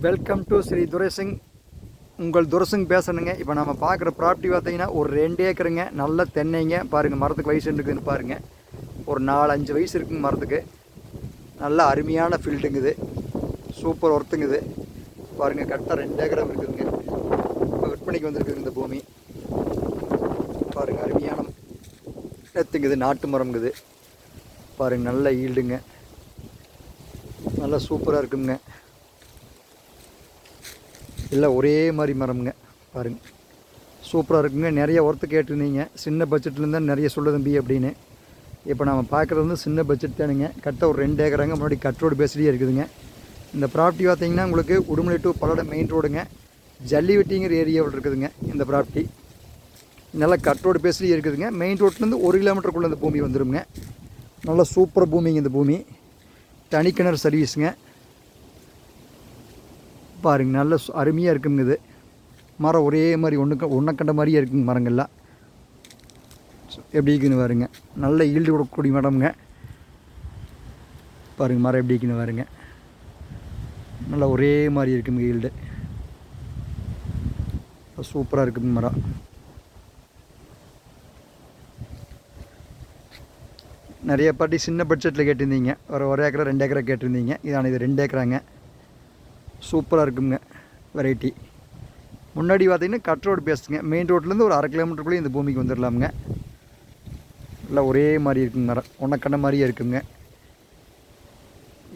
Welcome to Sri Durai Singh. உங்கள் துரைசிங் பேசணுங்க. இப்போ நம்ம பார்க்குற ப்ராப்பர்ட்டி பார்த்தீங்கன்னா ஒரு 2 ஏக்கருங்க. நல்ல தென்னைங்க. பாருங்கள் மரத்துக்கு வயசு இருக்குதுன்னு பாருங்கள். ஒரு 4-5 வயசு இருக்குங்க மரத்துக்கு. நல்ல அருமையான ஃபீல்டுங்குது. சூப்பர் ஒர்த்துங்குது. பாருங்கள் கரெக்டாக 2 ஏக்கரம் இருக்குதுங்க. இப்போ விற்பனைக்கு வந்துருக்குது இந்த பூமி. பாருங்கள் அருமையான எத்துங்குது, நாட்டு மரம்ங்குது. பாருங்கள் நல்ல ஈல்டுங்க, நல்லா சூப்பராக இருக்குங்க. இல்லை ஒரே மாதிரி மரம்ங்க. பாருங்கள் சூப்பராக இருக்குங்க. நிறைய ஒர்த்து கேட்டிருந்தீங்க. சின்ன பட்ஜெட்லேருந்து தான் நிறைய சொல்ல தம்பி அப்படின்னு. இப்போ நம்ம பார்க்குறது வந்து சின்ன பட்ஜெட் தானுங்க. கரெக்டாக ஒரு 2 ஏக்கராங்க. முன்னாடி கட் ரோடு பேஸ்லேயே இருக்குதுங்க. இந்த ப்ராப்பர்ட்டி பார்த்தீங்கன்னா உங்களுக்கு உடுமலை டு பல்லடம் மெயின் ரோடுங்க. ஜல்லிவெட்டிங்கிற ஏரியாவில் இருக்குதுங்க இந்த ப்ராப்பர்ட்டி. நல்லா கட் ரோடு பேஸ்லேயே இருக்குதுங்க. மெயின் ரோட்லேருந்து 1 கிலோமீட்டருக்குள்ளே இந்த பூமி வந்துடுங்க. நல்லா சூப்பர் பூமிங்க இந்த பூமி. தனி கிணறு சர்வீஸுங்க. பாருங்க நல்ல அருமையாக இருக்குங்க. இது மரம் ஒரே மாதிரி ஒன்றை கண்ட மாதிரியே இருக்குங்க மரங்கள்லாம். எப்படி இருக்குன்னு பாருங்க. நல்ல ஈல்டு கொடுக்கக்கூடிய மரம்ங்க. பாருங்கள் மரம் எப்படி இருக்குன்னு பாருங்க. நல்லா ஒரே மாதிரி இருக்குங்க ஈல்டு. சூப்பராக இருக்குங்க மரம். நிறைய பாட்டி சின்ன பட்ஜெட்டில் கேட்டிருந்தீங்க. ஒரு ஏக்கரா 2 ஏக்கரா கேட்டிருந்தீங்க. இதான இது 2 ஏக்கராங்க. சூப்பராக இருக்குங்க வெரைட்டி. முன்னாடி பார்த்தீங்கன்னா கட் ரோடு பேசுங்க. மெயின் ரோட்லேருந்து ஒரு 1/2 கிலோமீட்டருக்குள்ளேயே இந்த பூமிக்கு வந்துடலாமுங்க. நல்லா ஒரே மாதிரி இருக்குங்க மரம். ஒன்றை மாதிரியே இருக்குங்க.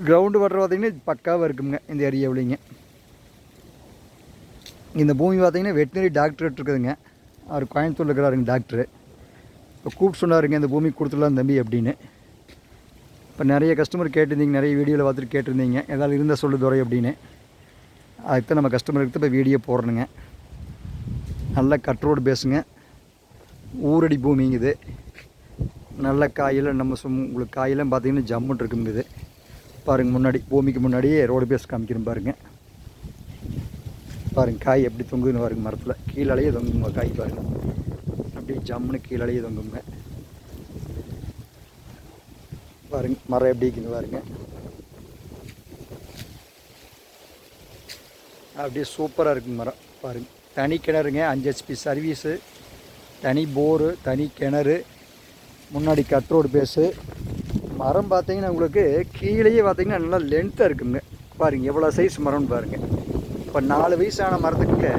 கிரவுண்டு வாட்டர் பார்த்திங்கன்னா பக்காவாக இருக்குங்க இந்த ஏரியாவிலிங்க. இந்த பூமி பார்த்திங்கன்னா வெட்டினரி டாக்டரேட் இருக்குதுங்க. அவர் கோயம்புத்தூரில் இருக்கிறாருங்க டாக்டரு. இப்போ கூப்பிட்டு சொன்னாருங்க இந்த பூமி கொடுத்துடலாம் தம்பி அப்படின்னு. இப்போ நிறைய கஸ்டமர் கேட்டிருந்தீங்க, நிறைய வீடியோவில் பார்த்துட்டு கேட்டிருந்தீங்க ஏதாவது இருந்தால் சொல்லு துறை அப்படின்னு. அதுக்கு நம்ம கஸ்டமருக்கு இப்போ வீடியோ போடுறேங்க. நல்ல கட் ரோடு பேசுங்க. ஊரடி பூமிங்குது. நல்ல காயில் நம்ம உங்களுக்கு காயெல்லாம் பார்த்தீங்கன்னா ஜம்முன்னு இருக்குங்குது. பாருங்கள் முன்னாடி பூமிக்கு முன்னாடியே ரோடு பேஸ் காமிக்கிறேன் பாருங்கள். பாருங்கள் காய் எப்படி தொங்குதுன்னு பாருங்கள். மரத்தில் கீழாலேயே தொங்குங்க காய் பாருங்கள். அப்படியே ஜம்முன்னு கீழாலேயே தொங்குங்க. பாருங்கள் மரம் எப்படி இருக்குன்னு பாருங்கள். அப்படியே சூப்பராக இருக்குங்க மரம். பாருங்கள் தனி கிணறுங்க. 5 HP சர்வீஸு, தனி போரு, தனி கிணறு, முன்னாடி கட் ரோடு பேஸு. மரம் பார்த்தீங்கன்னா உங்களுக்கு கீழேயே பார்த்தீங்கன்னா நல்லா லென்த்தாக இருக்குங்க. பாருங்கள் எவ்வளோ சைஸ் மரம்னு பாருங்கள். இப்போ 4 வயசான மரத்துக்கு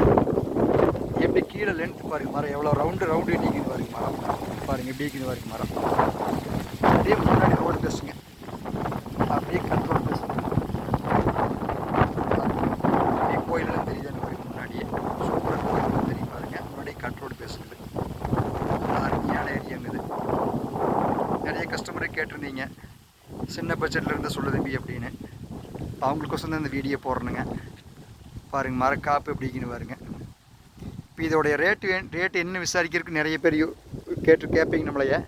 எப்படி கீழே லென்த் பாருங்கள். மரம் எவ்வளோ ரவுண்டு வெட்டிக்குது பாருங்கள் மரம். பாருங்கள் எப்படி இருக்குது பாருங்கள் மரம். அப்படியே முன்னாடி ரோடு பேசுங்க. அப்படியே கட் ரோடு பேசுங்க. கோயிலெல்லாம் தெரியுது பாருங்க. முன்னாடியே சூப்பராக கோயில் தெரியும் பாருங்கள். முன்னாடியே கட் ரோடு பேசுகிறது. அருமையான ஏரியாங்குது. நிறைய கஸ்டமரை கேட்டிருந்தீங்க சின்ன பட்ஜெட்டில் இருந்தால் சொல்லு தம்பி அப்படின்னு. அவங்களுக்கோசம் தான் இந்த வீடியோ போடுறேனுங்க. பாருங்கள் மரக்காப்பு எப்படிங்கன்னு பாருங்கள். இப்போ இதோடைய ரேட்டு என்ன விசாரிக்கிறதுக்கு நிறைய பேர் கேட்பீங்க நம்மளைய.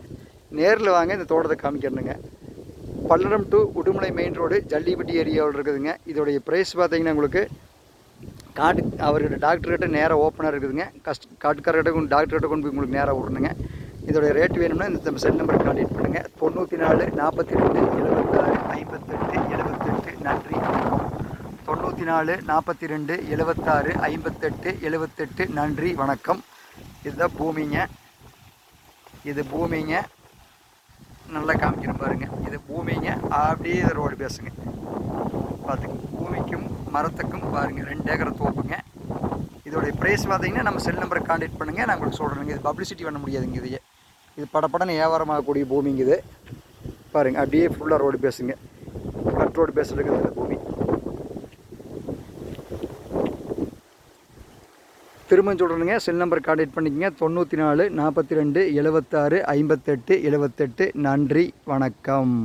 நேரில் வாங்க இந்த தோட்டத்தை காமிக்கிறேனுங்க. Palladam to Udumalai main road Jallivetti ஏரியாவில் இருக்குதுங்க. இதோடைய ப்ரைஸ் பார்த்தீங்கன்னா உங்களுக்கு அவர்கிட்ட டாக்டர்கிட்ட நேராக ஓப்பனாக இருக்குதுங்க. காட்டுக்காரர்கிட்ட டாக்டர்கிட்ட கொண்டு போய் உங்களுக்கு நேராக விடணுங்க. இதோடைய ரேட் வேணும்னா இந்த செல் நம்பருக்கு கான்டாக்ட் பண்ணுங்கள். 94 42 76 58 78. நன்றி. 94 42 76 58 78. நன்றி வணக்கம். இதுதான் பூமிங்க. இது பூமிங்க. நல்லா காமிக்கிறேன் பாருங்கள். இது பூமிங்க. அப்படியே இது ரோடு பேசுங்க. பார்த்துங்க பூமிக்கும் மரத்துக்கும் பாருங்கள் 2 ஏக்கர் தோப்புங்க. இதோடைய ப்ரைஸ் பார்த்தீங்கன்னா நம்ம செல் நம்பரை கான்டாக்ட் பண்ணுங்கள். நான் உங்களுக்கு சொல்கிறேங்க. இது பப்ளிசிட்டி பண்ண முடியாதுங்க. இது படப்படன்னு வியாபாரமாகக்கூடிய பூமிங்க இது. பாருங்கள் அப்படியே ஃபுல்லாக ரோடு பேசுங்க. கட் ரோடு பேஸில் இருக்குது இந்த பூமி. திரும்ப சொல்கிறேங்க. செல் நம்பர் கான்டாக்ட் பண்ணிக்கங்க. 94 42 76 58 78. நன்றி வணக்கம்.